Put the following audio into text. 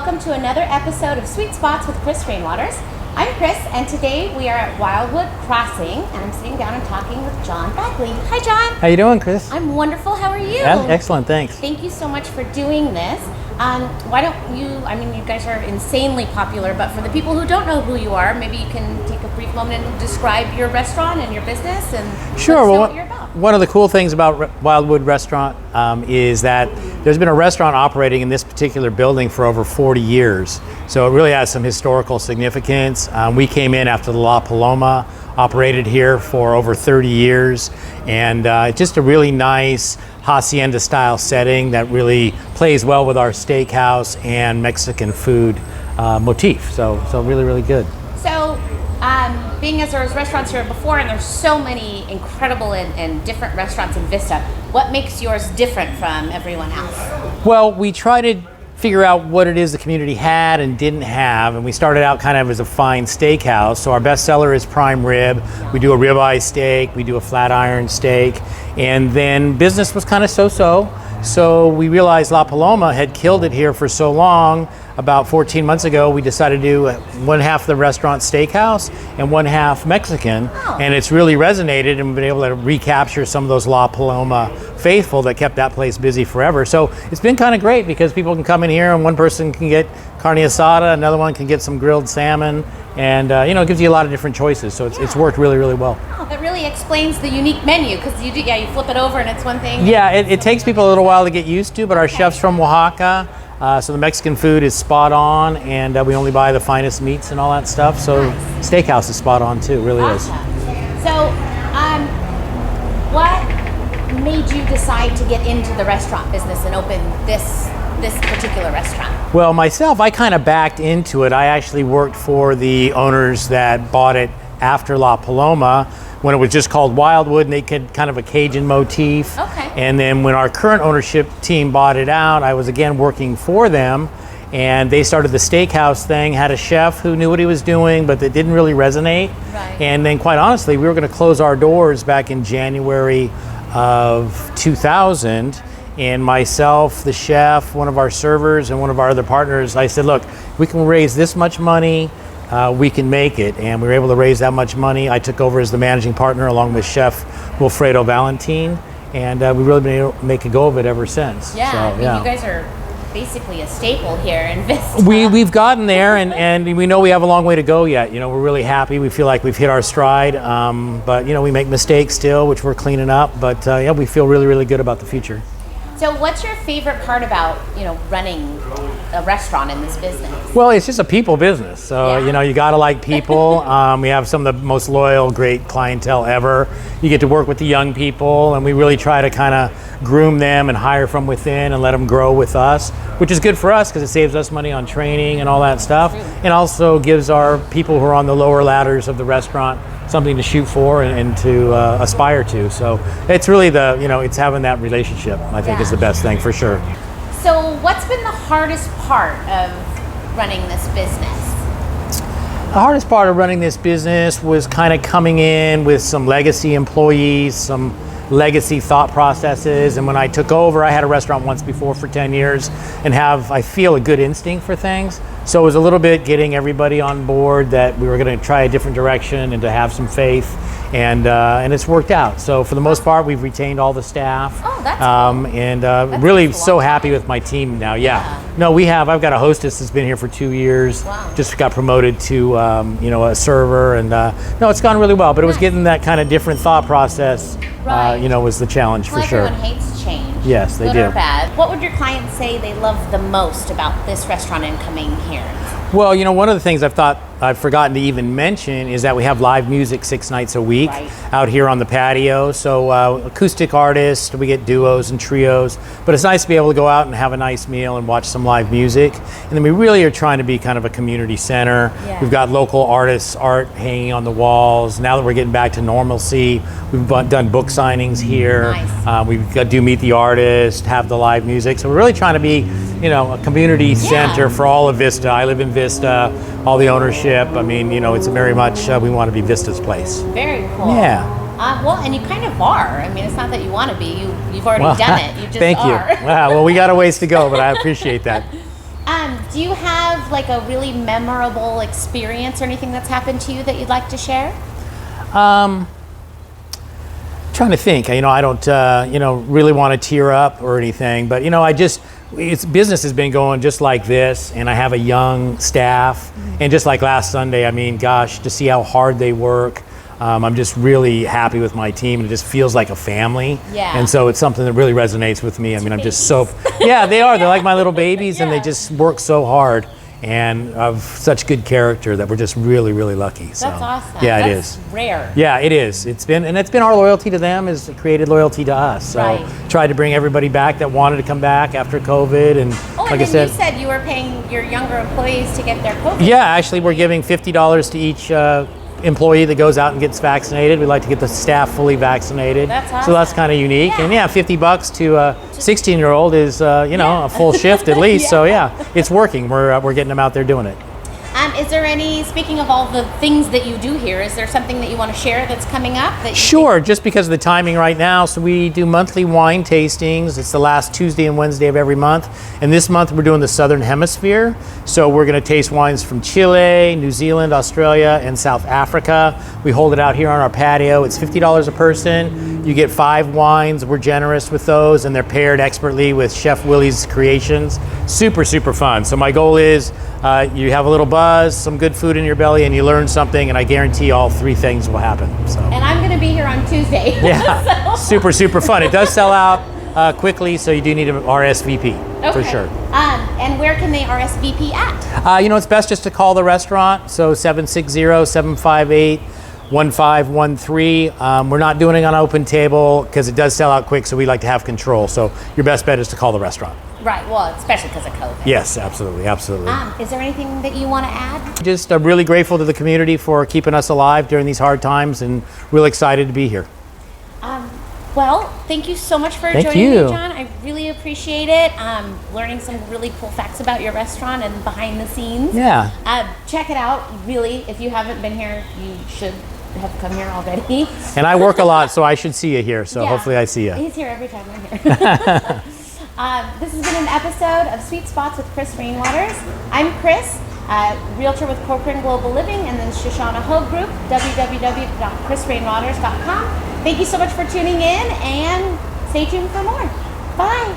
welcome to another episode of Sweet Spots with Kris Rainwaters. I'm Kris, and today we are at Wildwood Crossing, and I'm sitting down and talking with John Bagley. Hi, John. How you doing, Kris? I'm wonderful. How are you? Yeah, excellent, thanks. Thank you so much for doing this. Why don't you, you guys are insanely popular, but for the people who don't know who you are, maybe you can take a brief moment and describe your restaurant and your business and sure. let us know Well, what you're about. One of the cool things about Wildwood Restaurant is that there's been a restaurant operating in this particular building for over 40 years. So it really has some historical significance. We came in after the La Paloma, operated here for over 30 years, and just a really nice hacienda style setting that really plays well with our steakhouse and Mexican food motif. So really, really good. So, being as there was restaurants here before, and there's so many incredible and different restaurants in Vista, what makes yours different from everyone else? Well, we try to figure out what it is the community had and didn't have, and we started out kind of as a fine steakhouse. So our best seller is prime rib. We do a ribeye steak, we do a flat iron steak, and then business was kind of so-so. So we realized La Paloma had killed it here for so long. About 14 months ago, we decided to do one half of the restaurant steakhouse and one half Mexican. Oh. And it's really resonated, and we've been able to recapture some of those La Paloma faithful that kept that place busy forever. So it's been kind of great because people can come in here and one person can get carne asada, another one can get some grilled salmon, and it gives you a lot of different choices. So it's worked really, really well. Oh, that really explains the unique menu, because you flip it over and it's one thing. Yeah, it takes people a little while to get used to, but our chef's from Oaxaca. So the Mexican food is spot on, and we only buy the finest meats and all that stuff. So Nice. Steakhouse is spot on too, really is. So, what made you decide to get into the restaurant business and open this particular restaurant? Well, myself, I kind of backed into it. I actually worked for the owners that bought it after La Paloma, when it was just called Wildwood, and they had kind of a Cajun motif. Okay. And then when our current ownership team bought it out, I was again working for them, and they started the steakhouse thing, had a chef who knew what he was doing, but that didn't really resonate. Right. And then quite honestly, we were going to close our doors back in January of 2000. And myself, the chef, one of our servers, and one of our other partners, I said, look, we can raise this much money, we can make it. And we were able to raise that much money. I took over as the managing partner along with Chef Wilfredo Valentin, and we've really been able to make a go of it ever since. Yeah, So, you guys are basically a staple here in Vista. We've gotten there, and we know we have a long way to go yet. We're really happy. We feel like we've hit our stride, but we make mistakes still, which we're cleaning up. But we feel really, really good about the future. So what's your favorite part about, running a restaurant in this business? Well, it's just a people business. So, Yeah. you gotta like people. We have some of the most loyal, great clientele ever. You get to work with the young people, and we really try to kind of groom them and hire from within and let them grow with us, which is good for us because it saves us money on training and all that stuff. And also gives our people who are on the lower ladders of the restaurant something to shoot for and to aspire to. So it's really it's having that relationship, I think, is the best thing for sure. So what's been the hardest part of running this business? The hardest part of running this business was kind of coming in with some legacy employees, some legacy thought processes. And when I took over, I had a restaurant once before for 10 years and I feel a good instinct for things. So it was a little bit getting everybody on board that we were going to try a different direction and to have some faith. And it's worked out. So for the most part, we've retained all the staff. Oh, that's cool. And really so happy with my team now. Yeah. No, we have. I've got a hostess that's been here for 2 years. Wow. Just got promoted to a server, and no, it's gone really well. But it was getting that kind of different thought process. Right. Was the challenge for sure. Everyone hates change. Yes, they good do. or bad. What would your clients say they love the most about this restaurant and coming here? Well, one of the things I've forgotten to even mention is that we have live music 6 nights a week out here on the patio. So acoustic artists, we get duos and trios, but it's nice to be able to go out and have a nice meal and watch some live music. And then we really are trying to be kind of a community center. Yeah. We've got local artists' art hanging on the walls. Now that we're getting back to normalcy, we've done book signings here. Nice. We've got do meet the artist, have the live music. So we're really trying to be, a community center for all of Vista. I live in Vista, all the ownership. It's very much, we want to be Vista's place. Very cool. Yeah. Well, and you kind of are. It's not that you want to be. You've already done it. You just thank are. you. Wow. Well, we got a ways to go, but I appreciate that. Do you have like a really memorable experience or anything that's happened to you that you'd like to share? Trying to think. I don't really want to tear up or anything, but it's business has been going just like this, and I have a young staff, and just like last Sunday, I mean, gosh, to see how hard they work. I'm just really happy with my team, and it just feels like a family. Yeah. And so it's something that really resonates with me. I mean, I'm just so, yeah, they are. They're like my little babies, and they just work so hard, and of such good character that we're just really, really lucky. So, That's awesome. Yeah, That's it is. Rare. Yeah, it is. It's been our loyalty to them has created loyalty to us. So tried to bring everybody back that wanted to come back after COVID, and like and I said, you said you were paying your younger employees to get their COVID. Yeah, actually, we're giving $50 to each employee that goes out and gets vaccinated. We like to get the staff fully vaccinated. That's awesome. So that's kind of unique. Yeah. And yeah, $50 to a 16-year-old is a full shift at least. So yeah, it's working. We're getting them out there doing it. Is there speaking of all the things that you do here, is there something that you want to share that's coming up? Sure, just because of the timing right now. So we do monthly wine tastings. It's the last Tuesday and Wednesday of every month. And this month we're doing the Southern Hemisphere. So we're going to taste wines from Chile, New Zealand, Australia, and South Africa. We hold it out here on our patio. It's $50 a person. You get 5 wines. We're generous with those, and they're paired expertly with Chef Willie's creations. Super, super fun. So my goal is you have a little buzz, some good food in your belly, and you learn something, and I guarantee all 3 things will happen. So. And I'm going to be here on Tuesday. Yeah, so. Super, super fun. It does sell out quickly, so you do need an RSVP for sure. And where can they RSVP at? It's best just to call the restaurant, so 760-758-1513. We're not doing it on open table because it does sell out quick, so we like to have control. So your best bet is to call the restaurant. Right, well, especially because of COVID. Yes, absolutely, absolutely. Is there anything that you want to add? Just really grateful to the community for keeping us alive during these hard times, and really excited to be here. Well, thank you so much for joining me, John. I really appreciate it. Learning some really cool facts about your restaurant and behind the scenes. Yeah. Check it out. Really, if you haven't been here, you should have come here already. And I work a lot, so I should see you here. So hopefully I see you. He's here every time I'm here. This has been an episode of Sweet Spots with Kris Rainwaters. I'm Kris, Realtor with Corcoran Global Living, and then Shishana Hogg Group, www.krisrainwaters.com. Thank you so much for tuning in, and stay tuned for more. Bye.